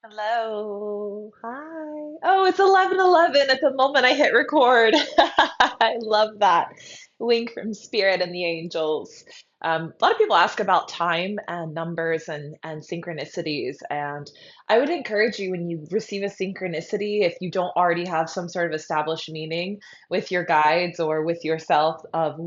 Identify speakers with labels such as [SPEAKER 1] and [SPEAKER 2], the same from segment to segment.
[SPEAKER 1] Hello. Hi. Oh, it's 11:11 at the moment I hit record. I love that. Wink from Spirit and the angels. A lot of people ask about time and numbers and synchronicities. And I would encourage you when you receive a synchronicity, if you don't already have some sort of established meaning with your guides or with yourself of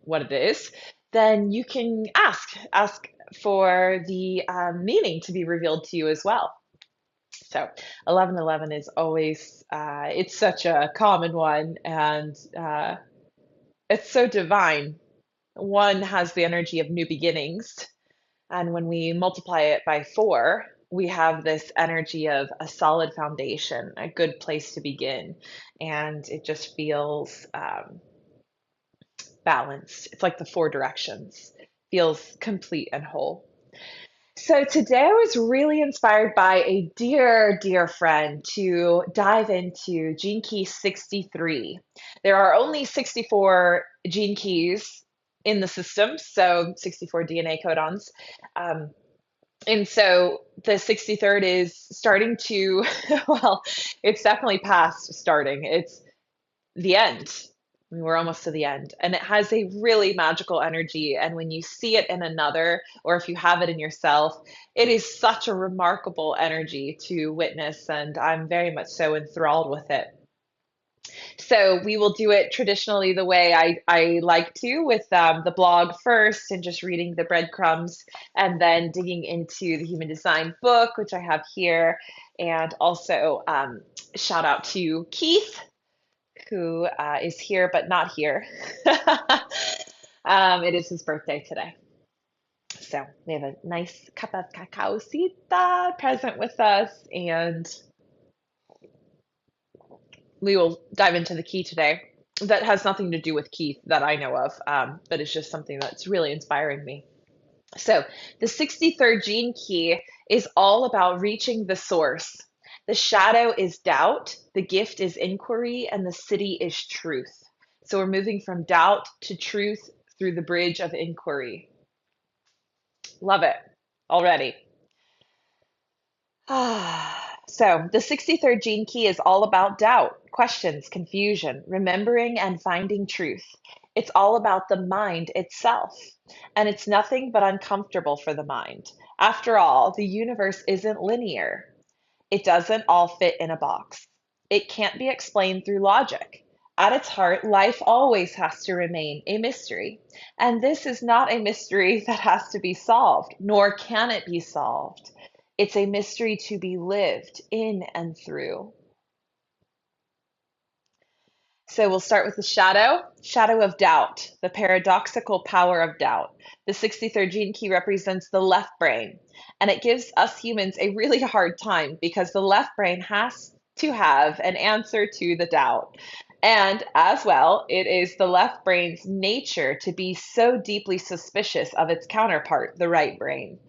[SPEAKER 1] what it is, then you can ask for the meaning to be revealed to you as well. So 1111 is always, it's such a common one, and it's so divine. One has the energy of new beginnings, and when we multiply it by four, we have this energy of a solid foundation, a good place to begin, and it just feels balanced. It's like the four directions, feels complete and whole. So today I was really inspired by a dear, dear friend to dive into Gene Key 63. There are only 64 gene keys in the system, so 64 DNA codons. Um, and so the 63rd is starting to, well, it's definitely past starting. It's the end. I mean, we're almost to the end. And it has a really magical energy. And when you see it in another, or if you have it in yourself, it is such a remarkable energy to witness. And I'm very much so enthralled with it. So we will do it traditionally the way I like to, with the blog first and just reading the breadcrumbs, and then digging into the Human Design book, which I have here. And also, shout out to Keith, who is here but not here. It is his birthday today. So we have a nice cup of cacao cita present with us, and we will dive into the key today. That has nothing to do with Keith that I know of, but it's just something that's really inspiring me. So, the 63rd gene key is all about reaching the source. The shadow is doubt, the gift is inquiry, and the siddhi is truth. So, we're moving from doubt to truth through the bridge of inquiry. Love it already. So, the 63rd gene key is all about doubt, questions, confusion, remembering, and finding truth. It's all about the mind itself. And it's nothing but uncomfortable for the mind. After all, the universe isn't linear. It doesn't all fit in a box. It can't be explained through logic. At its heart, life always has to remain a mystery. And this is not a mystery that has to be solved, nor can it be solved. It's a mystery to be lived in and through. So we'll start with the shadow of doubt, the paradoxical power of doubt. The 63rd gene key represents the left brain, and it gives us humans a really hard time because the left brain has to have an answer to the doubt. And as well, it is the left brain's nature to be so deeply suspicious of its counterpart, the right brain.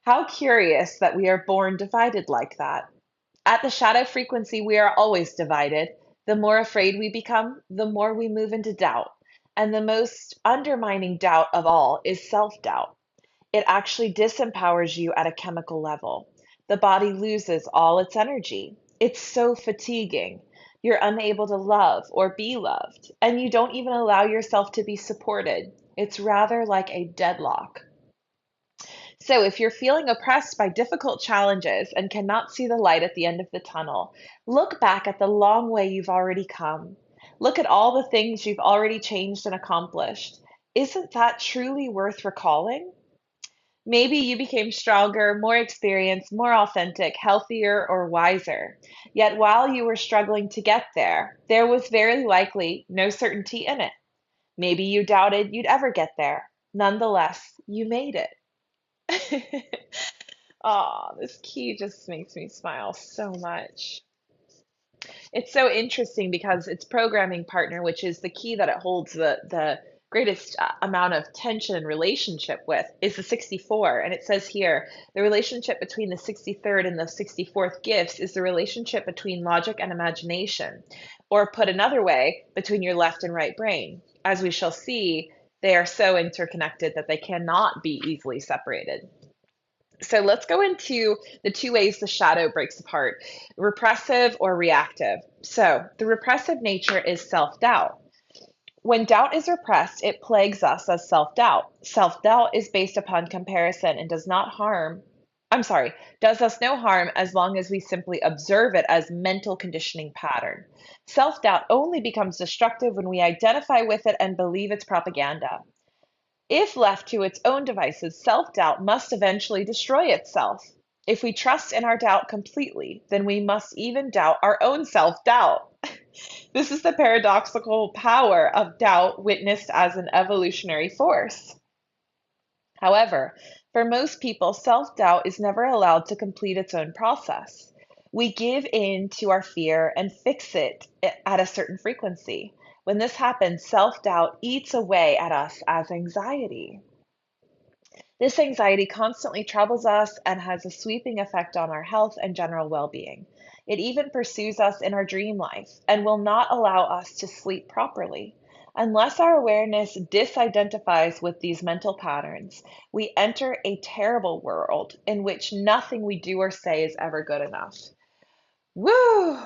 [SPEAKER 1] How curious that we are born divided like that. At the shadow frequency, we are always divided. The more afraid we become, the more we move into doubt. And the most undermining doubt of all is self doubt. It actually disempowers you at a chemical level. The body loses all its energy. It's so fatiguing. You're unable to love or be loved, and you don't even allow yourself to be supported. It's rather like a deadlock. So, if you're feeling oppressed by difficult challenges and cannot see the light at the end of the tunnel, look back at the long way you've already come. Look at all the things you've already changed and accomplished. Isn't that truly worth recalling? Maybe you became stronger, more experienced, more authentic, healthier, or wiser. Yet while you were struggling to get there, there was very likely no certainty in it. Maybe you doubted you'd ever get there. Nonetheless, you made it. Oh, this key just makes me smile so much. It's so interesting because its programming partner, which is the key that it holds the greatest amount of tension and relationship with, is the 64. And it says here, the relationship between the 63rd and the 64th gifts is the relationship between logic and imagination, or put another way, between your left and right brain. As we shall see, they are so interconnected that they cannot be easily separated. So let's go into the two ways the shadow breaks apart, repressive or reactive. So the repressive nature is self doubt. When doubt is repressed, it plagues us as self doubt. Self doubt is based upon comparison and does not harm, I'm sorry, does us no harm as long as we simply observe it as mental conditioning pattern. Self doubt only becomes destructive when we identify with it and believe it's propaganda. If left to its own devices, self doubt must eventually destroy itself. If we trust in our doubt completely, then we must even doubt our own self doubt. This is the paradoxical power of doubt witnessed as an evolutionary force. However, for most people, self doubt is never allowed to complete its own process. We give in to our fear and fix it at a certain frequency. When this happens, self doubt eats away at us as anxiety. This anxiety constantly troubles us and has a sweeping effect on our health and general well being. It even pursues us in our dream life and will not allow us to sleep properly. Unless our awareness disidentifies with these mental patterns, we enter a terrible world in which nothing we do or say is ever good enough. Woo!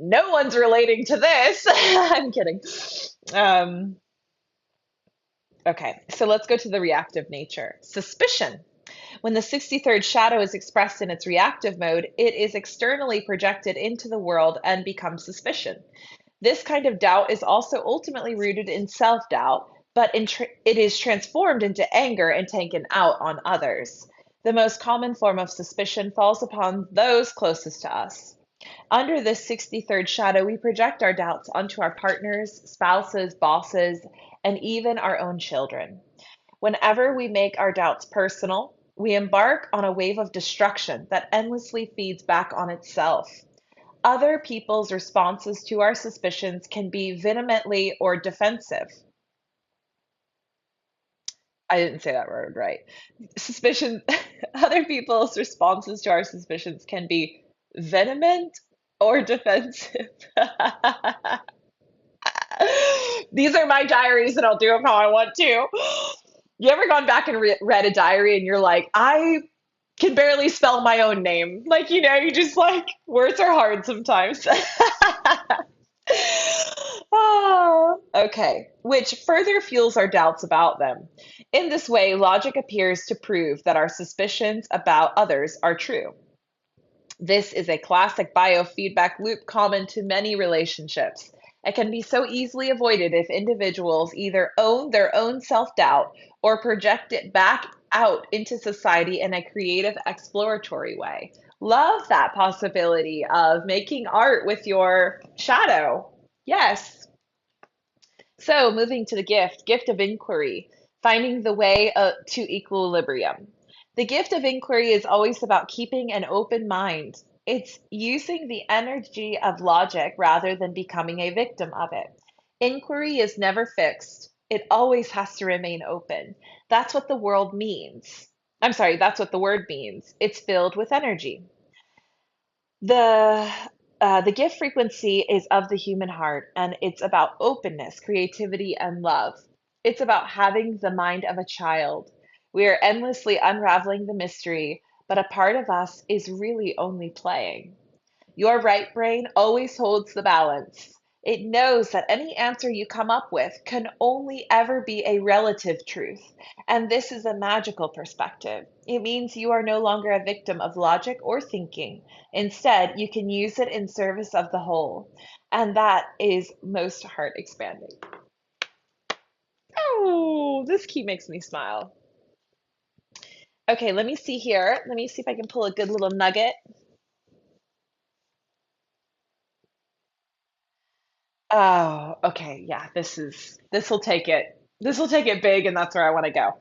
[SPEAKER 1] No one's relating to this. I'm kidding. Um, okay, so let's go to the reactive nature. Suspicion. When the 63rd shadow is expressed in its reactive mode, it is externally projected into the world and becomes suspicion. This kind of doubt is also ultimately rooted in self doubt, but it is transformed into anger and taken out on others. The most common form of suspicion falls upon those closest to us. Under this 63rd shadow, we project our doubts onto our partners, spouses, bosses, and even our own children. Whenever we make our doubts personal, we embark on a wave of destruction that endlessly feeds back on itself. Other people's responses to our suspicions can be vehemently or defensive. I didn't say that word right. Suspicion, other people's responses to our suspicions can be vehement or defensive. These are my diaries, and I'll do them how I want to. You ever gone back and read a diary and you're like, I can barely spell my own name? Like, you just like, words are hard sometimes. Okay, which further fuels our doubts about them. In this way, logic appears to prove that our suspicions about others are true. This is a classic biofeedback loop common to many relationships. It can be so easily avoided if individuals either own their own self doubt or project it back out into society in a creative, exploratory way. Love that possibility of making art with your shadow. Yes. So, moving to the gift of inquiry, finding the way to equilibrium. The gift of inquiry is always about keeping an open mind. It's using the energy of logic rather than becoming a victim of it. Inquiry is never fixed, it always has to remain open. That's what the world means. I'm sorry, that's what the word means. It's filled with energy. The the gift frequency is of the human heart, and it's about openness, creativity, and love. It's about having the mind of a child. We are endlessly unraveling the mystery, but a part of us is really only playing. Your right brain always holds the balance. It knows that any answer you come up with can only ever be a relative truth. And this is a magical perspective. It means you are no longer a victim of logic or thinking. Instead, you can use it in service of the whole. And that is most heart expanding. Oh, this key makes me smile. Okay, let me see here. Let me see if I can pull a good little nugget. Oh, okay. Yeah, this will take it. This will take it big, and that's where I want to go.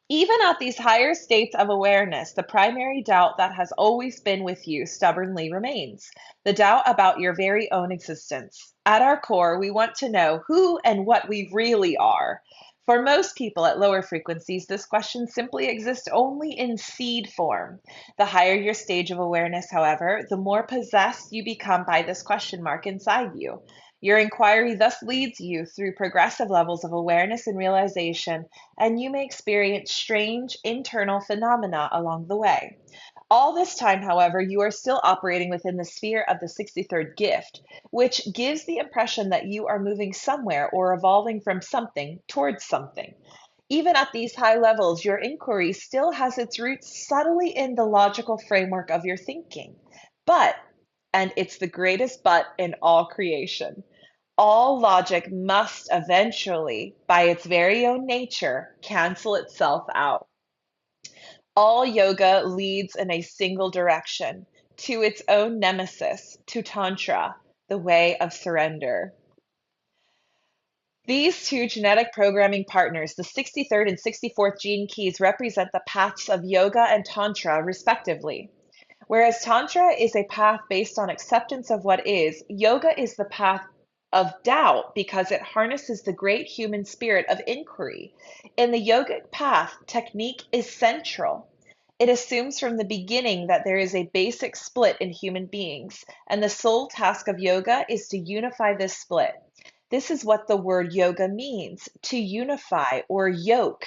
[SPEAKER 1] Even at these higher states of awareness, the primary doubt that has always been with you stubbornly remains the doubt about your very own existence. At our core, we want to know who and what we really are. For most people at lower frequencies, this question simply exists only in seed form. The higher your stage of awareness, however, the more possessed you become by this question mark inside you. Your inquiry thus leads you through progressive levels of awareness and realization, and you may experience strange internal phenomena along the way. All this time, however, you are still operating within the sphere of the 63rd gift, which gives the impression that you are moving somewhere or evolving from something towards something. Even at these high levels, your inquiry still has its roots subtly in the logical framework of your thinking. But, and it's the greatest but in all creation, all logic must eventually, by its very own nature, cancel itself out. All yoga leads in a single direction, to its own nemesis, to Tantra, the way of surrender. These two genetic programming partners, the 63rd and 64th gene keys, represent the paths of yoga and Tantra, respectively. Whereas Tantra is a path based on acceptance of what is, yoga is the path of doubt because it harnesses the great human spirit of inquiry. In the yogic path, technique is central. It assumes from the beginning that there is a basic split in human beings, and the sole task of yoga is to unify this split. This is what the word yoga means, to unify or yoke.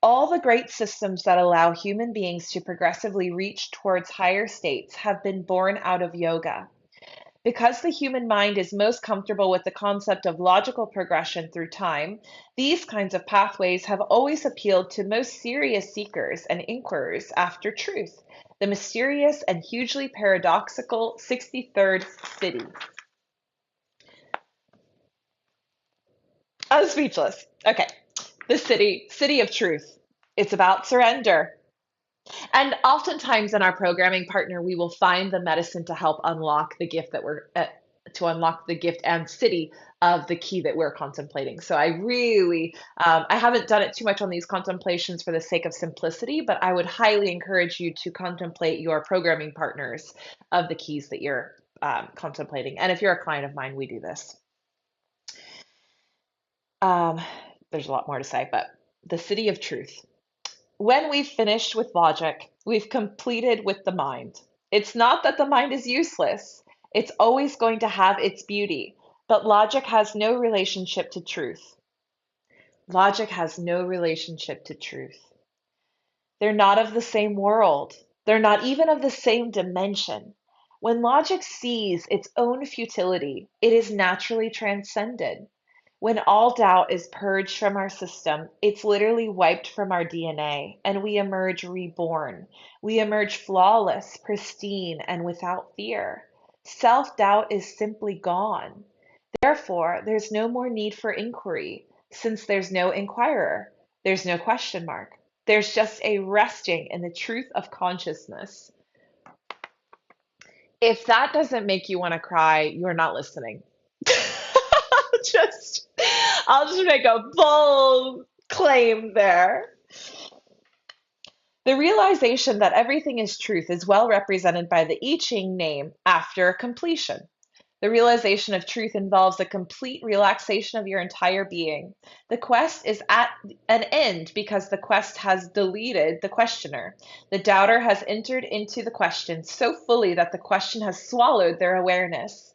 [SPEAKER 1] All the great systems that allow human beings to progressively reach towards higher states have been born out of yoga. Because the human mind is most comfortable with the concept of logical progression through time, these kinds of pathways have always appealed to most serious seekers and inquirers after truth, the mysterious and hugely paradoxical 63rd city. I'm speechless. Okay. The city of truth. It's about surrender. And oftentimes in our programming partner, we will find the medicine to help unlock the gift that we're to unlock the gift and city of the key that we're contemplating. So I really, I haven't done it too much on these contemplations for the sake of simplicity, but I would highly encourage you to contemplate your programming partners of the keys that you're contemplating. And if you're a client of mine, we do this. Um, there's a lot more to say, but the city of truth. When we've finished with logic, we've completed with the mind. It's not that the mind is useless, it's always going to have its beauty, but logic has no relationship to truth. Logic has no relationship to truth. They're not of the same world, they're not even of the same dimension. When logic sees its own futility, it is naturally transcended. When all doubt is purged from our system, it's literally wiped from our DNA, and we emerge reborn. We emerge flawless, pristine, and without fear. Self doubt is simply gone. Therefore, there's no more need for inquiry, since there's no inquirer, there's no question mark. There's just a resting in the truth of consciousness. If that doesn't make you want to cry, you're not listening. just I'll just make a bold claim there. The realization that everything is truth is well represented by the I Ching name after completion. The realization of truth involves a complete relaxation of your entire being. The quest is at an end because the quest has deleted the questioner. The doubter has entered into the question so fully that the question has swallowed their awareness.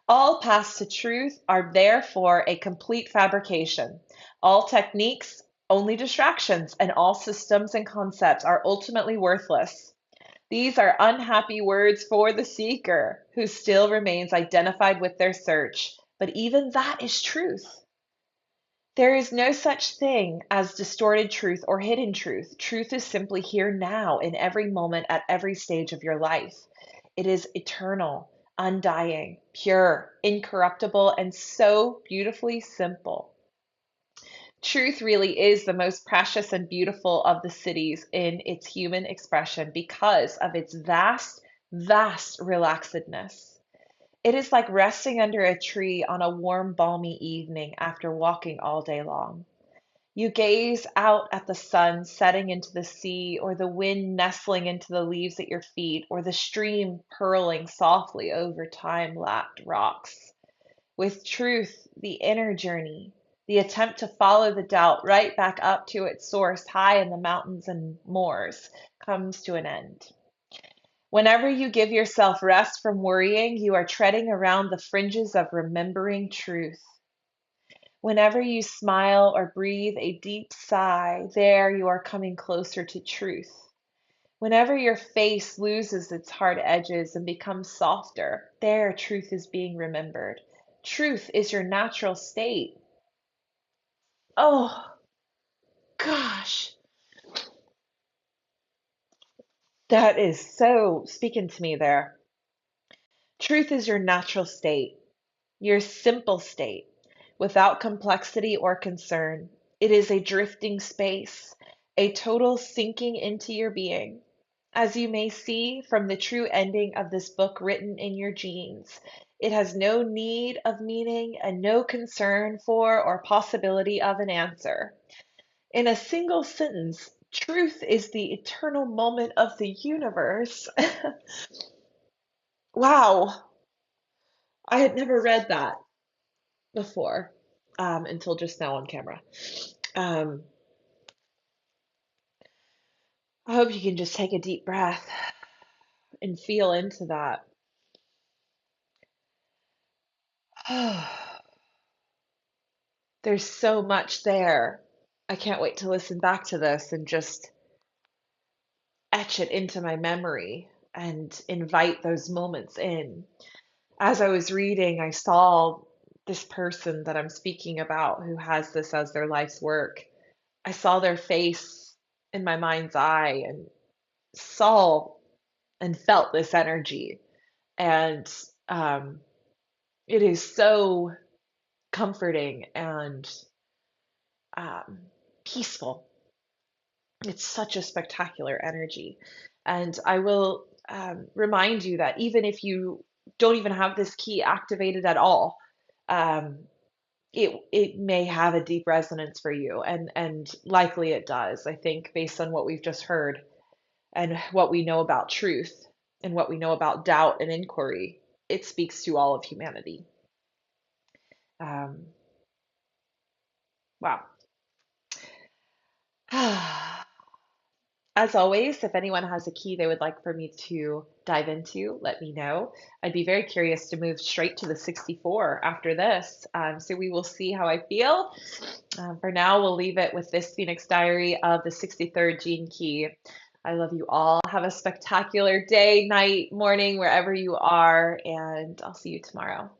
[SPEAKER 1] All paths to truth are therefore a complete fabrication. All techniques, only distractions, and all systems and concepts are ultimately worthless. These are unhappy words for the seeker, who still remains identified with their search. But even that is truth. There is no such thing as distorted truth or hidden truth. Truth is simply here now in every moment at every stage of your life. It is eternal, undying, pure, incorruptible, and so beautifully simple. Truth really is the most precious and beautiful of the cities in its human expression because of its vast, vast relaxedness. It is like resting under a tree on a warm, balmy evening after walking all day long. You gaze out at the sun setting into the sea, or the wind nestling into the leaves at your feet, or the stream purling softly over time-lapped rocks. With truth, the inner journey, the attempt to follow the doubt right back up to its source high in the mountains and moors, comes to an end. Whenever you give yourself rest from worrying, you are treading around the fringes of remembering truth. Whenever you smile or breathe a deep sigh, there you are coming closer to truth. Whenever your face loses its hard edges and becomes softer, there truth is being remembered. Truth is your natural state. Oh, gosh, that is so speaking to me there. Truth is your natural state, your simple state, without complexity or concern. It is a drifting space, a total sinking into your being. As you may see from the true ending of this book written in your genes, it has no need of meaning and no concern for or possibility of an answer. In a single sentence, truth is the eternal moment of the universe. Wow, I had never read that before until just now on camera. Um, I hope you can just take a deep breath and feel into that. There's so much there. I can't wait to listen back to this and just etch it into my memory and invite those moments in. As I was reading, I saw this person that I'm speaking about who has this as their life's work. I saw their face in my mind's eye and saw and felt this energy. And um, it is so comforting and um, peaceful. It's such a spectacular energy. And I will remind you that even if you don't even have this key activated at all, um, it may have a deep resonance for you, and likely it does. I think based on what we've just heard and what we know about truth and what we know about doubt and inquiry, it speaks to all of humanity. Um, wow. As always, if anyone has a key they would like for me to dive into, let me know. I'd be very curious to move straight to the 64 after this. So we will see how I feel. For now, we'll leave it with this Phoenix Diary of the 63rd Gene Key. I love you all. Have a spectacular day, night, morning, wherever you are, and I'll see you tomorrow.